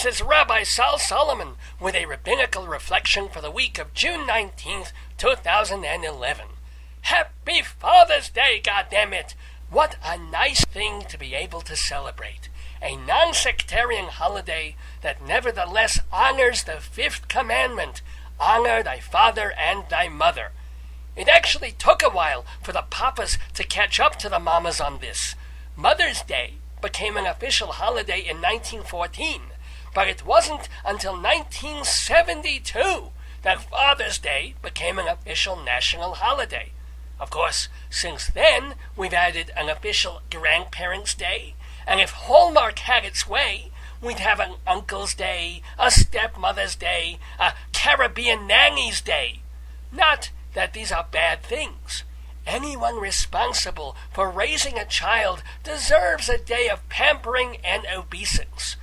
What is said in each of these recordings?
This is Rabbi Sal Solomon with a Rabbinical reflection for the week of June 19th, 2011. Happy Father's Day, goddammit! What a nice thing to be able to celebrate. A non-sectarian holiday that nevertheless honors the fifth commandment, honor thy father and thy mother. It actually took a while for the papas to catch up to the mamas on this. Mother's Day became an official holiday in 1914, but it wasn't until 1972 that Father's Day became an official national holiday. Of course, since then, we've added an official Grandparents' Day, and if Hallmark had its way, we'd have an Uncle's Day, a Stepmother's Day, a Caribbean Nanny's Day. Not that these are bad things. Anyone responsible for raising a child deserves a day of pampering and obeisance.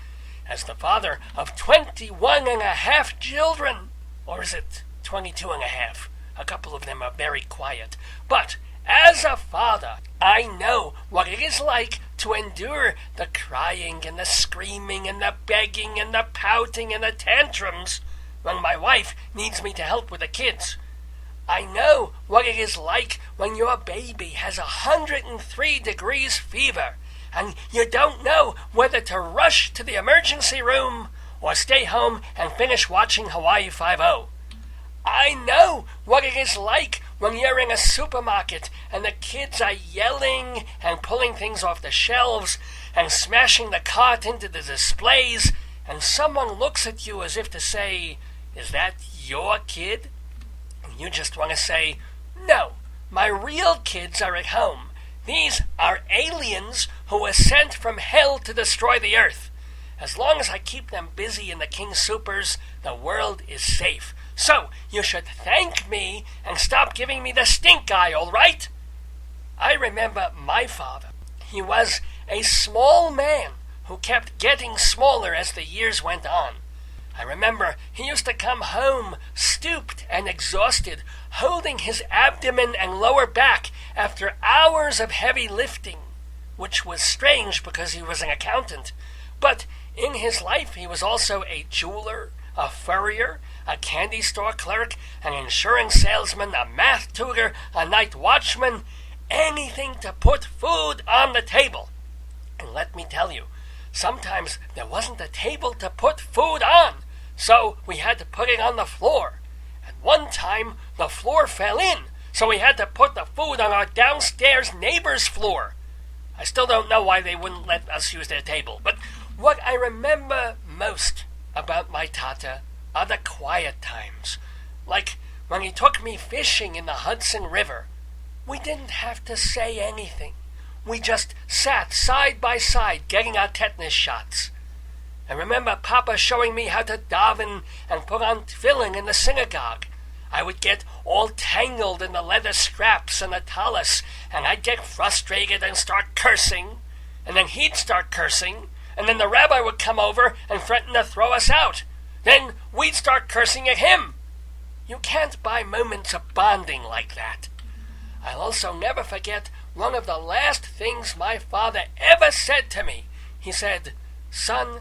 As the father of 21 and a half children, or is it 22 and a half? A couple of them are very quiet. But as a father, I know what it is like to endure the crying and the screaming and the begging and the pouting and the tantrums when my wife needs me to help with the kids. I know what it is like when your baby has 103 degrees fever and you don't know whether to rush to the emergency room or stay home and finish watching Hawaii Five-0. I know what it is like when you're in a supermarket and the kids are yelling and pulling things off the shelves and smashing the cart into the displays, and someone looks at you as if to say, "Is that your kid?" And you just want to say, "No, my real kids are at home. These are aliens who were sent from hell to destroy the earth. As long as I keep them busy in the King Soopers, the world is safe. So you should thank me and stop giving me the stink eye, all right?" I remember my father. He was a small man who kept getting smaller as the years went on. I remember he used to come home stooped and exhausted, holding his abdomen and lower back after hours of heavy lifting, which was strange because he was an accountant. But in his life he was also a jeweler, a furrier, a candy store clerk, an insurance salesman, a math tutor, a night watchman, anything to put food on the table. And let me tell you, sometimes there wasn't a table to put food on, so we had to put it on the floor. At one time, the floor fell in, so we had to put the food on our downstairs neighbor's floor. I still don't know why they wouldn't let us use their table, but what I remember most about my tata are the quiet times. Like when he took me fishing in the Hudson River. We didn't have to say anything. We just sat side by side getting our tetanus shots. I remember Papa showing me how to daven and put on tefillin in the synagogue. I would get all tangled in the leather straps and the tallis, and I'd get frustrated and start cursing, and then he'd start cursing, and then the rabbi would come over and threaten to throw us out. Then we'd start cursing at him. You can't buy moments of bonding like that. I'll also never forget one of the last things my father ever said to me. He said, "Son,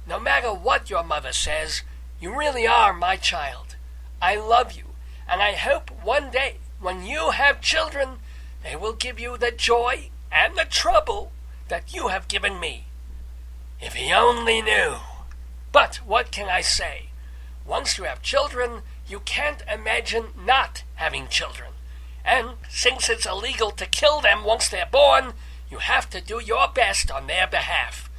no matter what your mother says, you really are my child. I love you, and I hope one day, when you have children, they will give you the joy and the trouble that you have given me." If he only knew. But what can I say? Once you have children, you can't imagine not having children. And since it's illegal to kill them once they're born, you have to do your best on their behalf.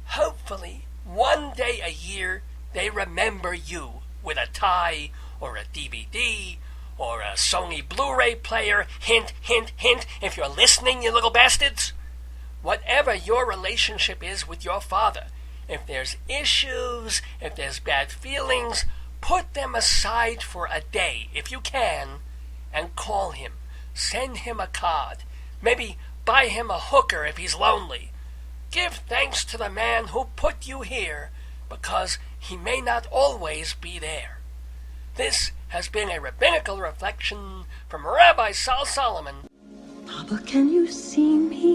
Hopefully, one day a year, they remember you with a tie or a DVD or a Sony Blu-ray player. Hint, hint, hint, if you're listening, you little bastards. Whatever your relationship is with your father, if there's issues, if there's bad feelings, put them aside for a day, if you can, and call him. Send him a card. Maybe buy him a hooker if he's lonely. Give thanks to the man who put you here, because he may not always be there. This has been a Rabbinical reflection from Rabbi Sal Solomon. Papa, can you see me?